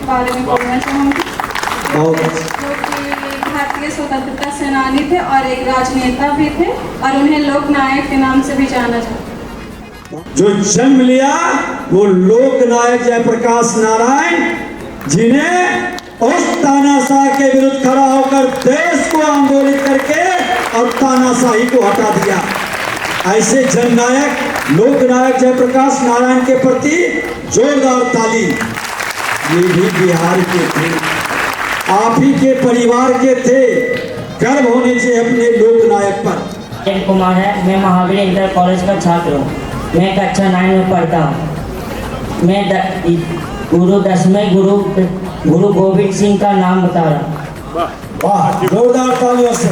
बारे में बोलना चाहूँगी, जो कि भारतीय स्वतंत्रता सेनानी थे और एक राजनेता भी थे और उन्हें लोकनायक के नाम से भी जाना जाता है। जो जन्म लिया वो लोकनायक जयप्रकाश नारायण, जिन्हें उस तानाशाह के विरुद्ध खड़ा होकर देश को आंदोलित करके और तानाशाही को हटा दिया। ऐसे जननायक लोकनायक जयप्रकाश नारायण के प्रति जोरदार ताली। ये भी बिहार के थे, आप ही के परिवार के थे, गर्व होने से अपने लोकनायक पर। कुमार है, मैं महावीर इंटर कॉलेज का छात्र हूँ। मैं कक्षा 9 में पढ़ता हूँ। मैं गुरु 10वें गुरु गोविंद सिंह का नाम बता रहा हूँ। वाह, जोरदार तालियों से।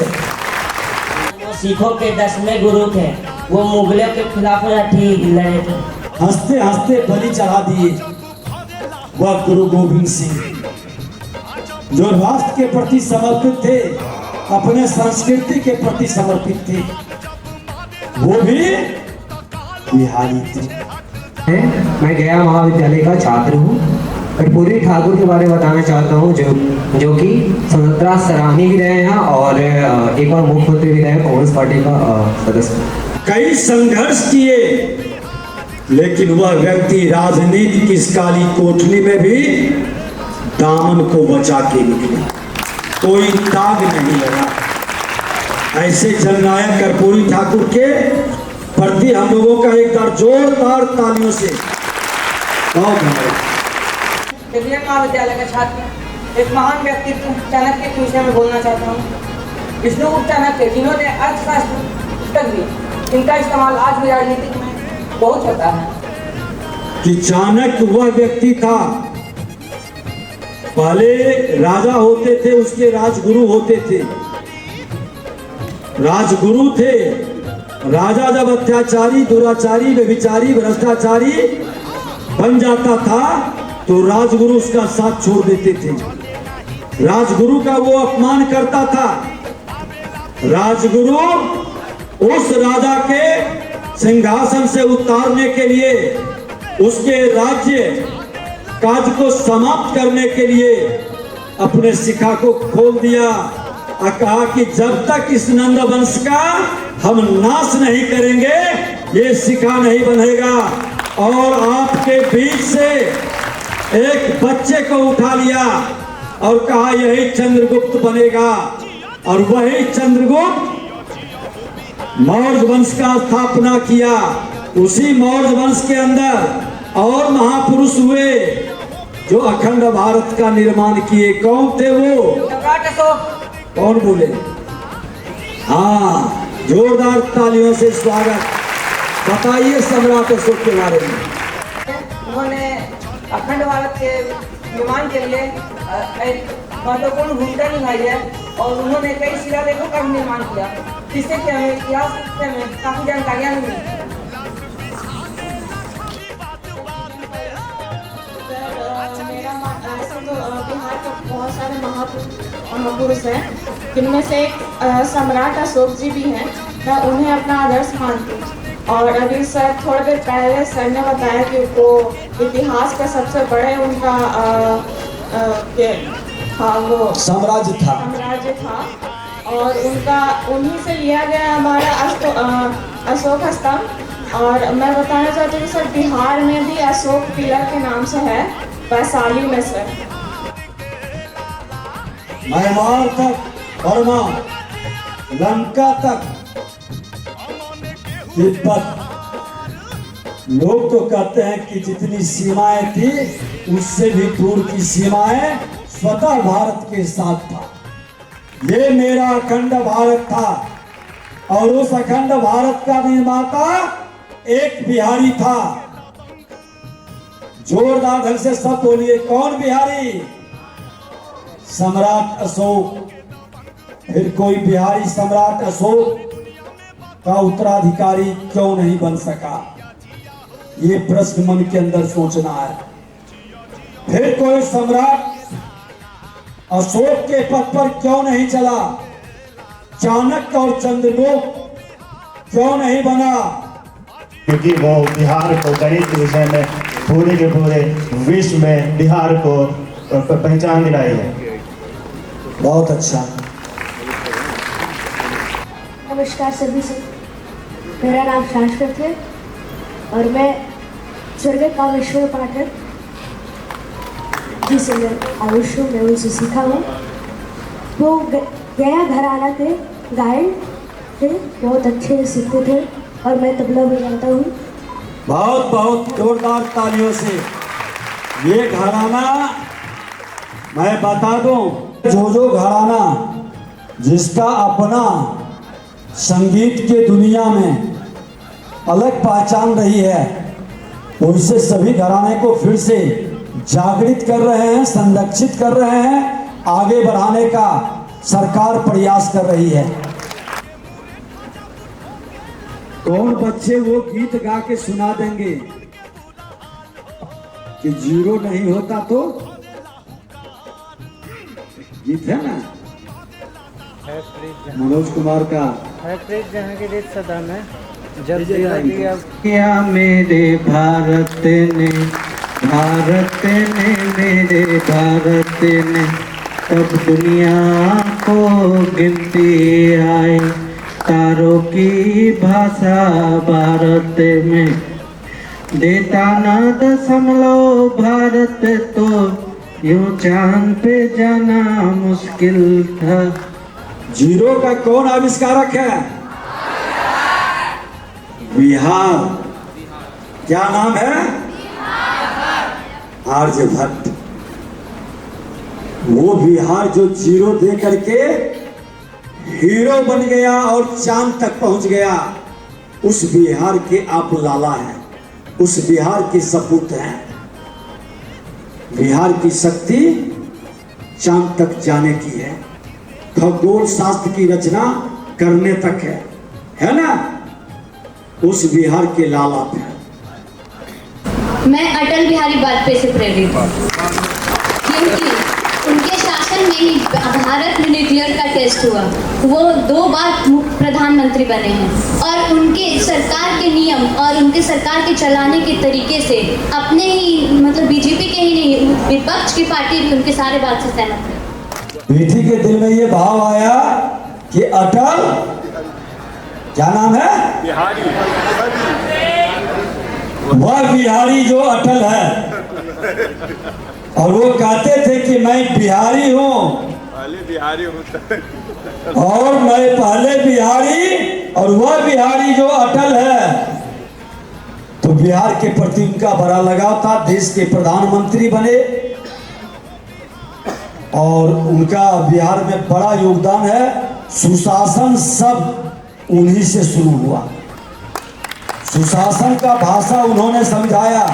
वो सिखों के 10वें गुरु थे। वो मुगलों के खिलाफ लड़े थे। हंसते हंसते बलि चढ़ा दिए वह गुरु गोविंद सिंह, जो राष्ट्र के प्रति समर्पित थे, अपने संस्कृति के प्रति समर्पित थे, वो भी बिहारी थे। मैं गया महाविद्यालय का छात्र हूँ। कर्पूरी ठाकुर के बारे में बताना चाहता हूँ, जो कि स्वतंत्रता सेनानी भी रहे हैं और एक बार मुख्यमंत्री भी रहे, कांग्रेस पार्टी का सदस्य। कई संघर्ष किए, लेकिन वह व्यक्ति राजनीति की इस काली कोठरी में भी दामन को बचा के निकले, कोई दाग नहीं लगा। ऐसे जननायक कर्पूरी ठाकुर के प्रति हम लोगों का एक बार जोरदार तालियों से बहुत धन्यवाद। केंद्रीय महाविद्यालय का छात्र एक महान व्यक्तित्व चाणक्य के विषय में बोलना चाहता हूँ। विष्णुगुप्त चाणक्य, जिन्होंने अर्थशास्त्र पुस्तक दी, इनका इस्तेमाल आज भी राजनीति में बहुत होता है। कि चाणक्य वह व्यक्ति था, पहले राजा होते थे, उसके राजगुरु होते थे। राजगुरु थे, राजा जब अत्याचारी, दुराचारी, व्यभिचारी, भ्रष्टाचारी बन जाता था तो राजगुरु उसका साथ छोड़ देते थे। राजगुरु का वो अपमान करता था। राजगुरु उस राजा के सिंहासन से उतारने के लिए, उसके राज्य काज को समाप्त करने के लिए अपने शिखा को खोल दिया और कहा कि जब तक इस नंद वंश का हम नाश नहीं करेंगे, ये शिखा नहीं बनेगा। और आपके बीच से एक बच्चे को उठा लिया और कहा यही चंद्रगुप्त बनेगा। और वही चंद्रगुप्त मौर्य वंश का स्थापना किया। उसी मौर्य वंश के अंदर और महापुरुष हुए जो अखंड भारत का निर्माण किए। कौन थे वो? सम्राट अशोक। कौन बोले? हाँ, जोरदार तालियों से स्वागत। बताइए सम्राट अशोक के बारे में। उन्होंने अखंड भारत के निर्माण के लिए एक महत्वपूर्ण भूमिका निभाई है और उन्होंने कई शिलालेखों का भी निर्माण किया, जिससे कि हमें इतिहास में काफी जानकारियाँ मिली। बिहार के बहुत सारे महापुरुष हैं, जिनमें से एक सम्राट अशोक जी भी हैं। मैं उन्हें अपना आदर्श मानती हूँ। और अभी सर थोड़ी देर पहले सर ने बताया कि वो इतिहास का सबसे बड़े उनका वो साम्राज्य था और उनका उन्हीं से लिया गया हमारा अशोक स्तंभ। और मैं बताना चाहती हूँ सर, बिहार में भी अशोक पिलर के नाम से है, वैशाली में सर। म्यांमार तक, बर्मा, लंका तक, तिब्बत, लोग तो कहते हैं कि जितनी सीमाएं थी उससे भी दूर की सीमाएं स्वतः भारत के साथ था। ये मेरा अखंड भारत था और उस अखंड भारत का निर्माता एक बिहारी था। जोरदार ढंग से सब बोलिए, कौन बिहारी? सम्राट अशोक। फिर कोई बिहारी सम्राट अशोक का उत्तराधिकारी क्यों नहीं बन सका? ये प्रश्न मन के अंदर सोचना है। फिर कोई सम्राट अशोक के पद पर क्यों नहीं चला? चाणक्य और चंद्रगुप्त क्यों नहीं बना? क्योंकि वो बिहार को गणित के विषय में पूरे के पूरे विश्व में बिहार को पहचान दिलाई है। बहुत अच्छा। नमस्कार सभी से, मेरा नाम शाश्वत है और मैं स्वर्गीय कामेश्वर पाठक जिसे मैं आयुष हूँ, मैं उनसे सीखा हूँ। वो गया घराना के गायक थे, बहुत अच्छे सीखते थे और मैं तबला बजाता हूँ। बहुत बहुत जोरदार तालियों से। ये घराना मैं बता दूं, जो घराना जिसका अपना संगीत के दुनिया में अलग पहचान रही है, उनसे सभी घराने को फिर से जागृत कर रहे हैं, संरक्षित कर रहे हैं, आगे बढ़ाने का सरकार प्रयास कर रही है। कौन बच्चे वो गीत गा के सुना देंगे कि जीरो नहीं होता तो? गीत है ना मनोज कुमार का, सदा में जब क्या मेरे भारत ने मेरे भारत ने तब दुनिया को गिनती आए, तारों की भाषा भारत में देता ना दशमलव भारत, तो यूं चांद पे जाना मुश्किल था। जीरो का कौन आविष्कारक है? बिहार। क्या नाम है? आर्यभट्ट। वो बिहार जो जीरो दे करके हीरो बन गया और चांद तक पहुंच गया, उस बिहार के आप लाला हैं, उस बिहार के सपूत हैं। बिहार की शक्ति चांद तक जाने की है, खगोल शास्त्र की रचना करने तक है ना? उस बिहार के लाला थे। मैं अटल बिहारी वाजपेयी से प्रेरित हूँ, क्योंकि उनके शासन में ही भारत में न्यूक्लियर का टेस्ट हुआ। वो 2 बार प्रधानमंत्री बने हैं और उनके सरकार के नियम और उनके सरकार के चलाने के तरीके से अपने ही मतलब बीजेपी के ही नहीं, विपक्ष की पार्टी भी उनके सारे बात से सहमत है। बेटी के दिल में ये भाव आया कि अटल, क्या नाम है? बिहारी। वह बिहारी जो अटल है, और वो कहते थे कि मैं बिहारी हूँ, पहले बिहारी हूँ और मैं पहले बिहारी, और वह बिहारी जो अटल है। तो बिहार के प्रति उनका बड़ा लगाव था, देश के प्रधानमंत्री बने और उनका बिहार में बड़ा योगदान है। सुशासन सब उन्हीं से शुरू हुआ। सुशासन का भाषा उन्होंने समझाया,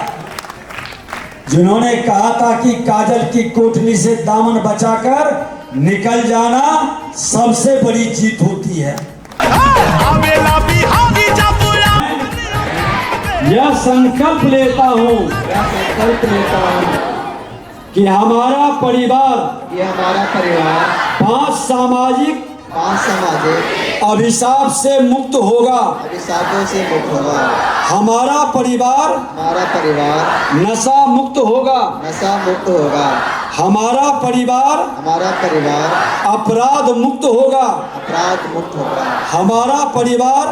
जिन्होंने कहा था कि काजल की कोठनी से दामन बचाकर निकल जाना सबसे बड़ी जीत होती है। यह संकल्प लेता हूँ कि हमारा परिवार, ये हमारा परिवार 5 सामाजिक अभिशाप से मुक्त होगा। अभिशापों से मुक्त होगा। हमारा परिवार नशा मुक्त होगा। नशा मुक्त होगा। हमारा परिवार अपराध मुक्त होगा। अपराध मुक्त होगा। हमारा परिवार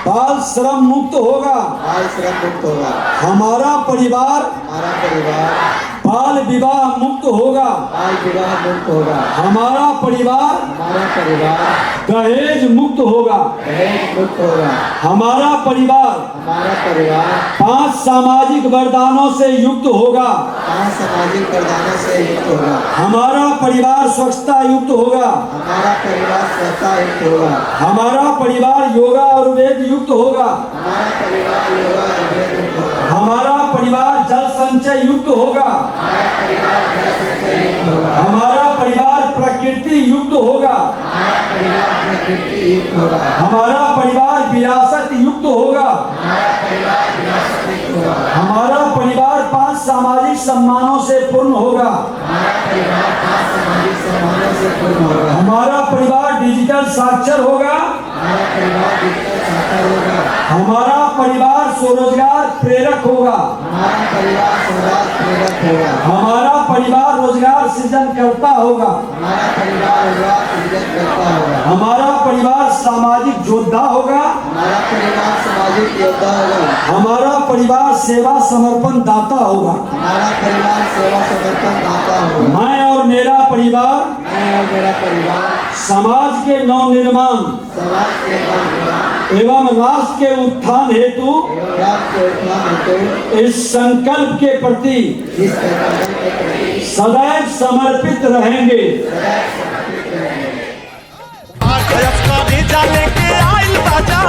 बाल श्रम मुक्त होगा। बाल श्रम मुक्त होगा। हमारा परिवार बाल विवाह मुक्त होगा। बाल विवाह मुक्त होगा। हमारा परिवार दहेज मुक्त होगा। दहेज मुक्त होगा। हमारा परिवार 5 सामाजिक वरदानों से युक्त होगा। 5 सामाजिक वरदानों से युक्त होगा। हमारा परिवार स्वच्छता युक्त होगा। हमारा परिवार स्वच्छता युक्त होगा। हमारा परिवार योगा और वेद युक्त होगा। हमारा परिवार योगा और वेद युक्त होगा। हमारा परिवार जल संचय युक्त होगा। हमारा परिवार प्रकृति युक्त होगा। हमारा परिवार विरासत युक्त होगा। हमारा परिवार 5 सामाजिक सम्मानों से पूर्ण होगा। हमारा परिवार डिजिटल साक्षर होगा। हमारा परिवार जितना चाहता होगा, हमारा परिवार स्वरोजगार प्रेरक होगा, हमारा परिवार स्वराज प्रेरक होगा, हमारा परिवार रोजगार सृजन करता होगा, हमारा परिवार रोजगार सृजन करता होगा, हमारा परिवार सामाजिक योद्धा होगा, हमारा परिवार सामाजिक योद्धा होगा, हमारा परिवार सेवा समर्पण दाता होगा। हमारा परिवार सेवा समर्पण दाता होगा। मैं और मेरा परिवार मैं और मेरा परिवार समाज के नवनिर्माण समाज के निर्माण एवं राष्ट्र के उत्थान हेतु एवं राष्ट्र के उत्थान हेतु इस संकल्प के प्रति इस संकल्प के प्रति सदैव समर्पित रहेंगे। जाने के आइल बाजा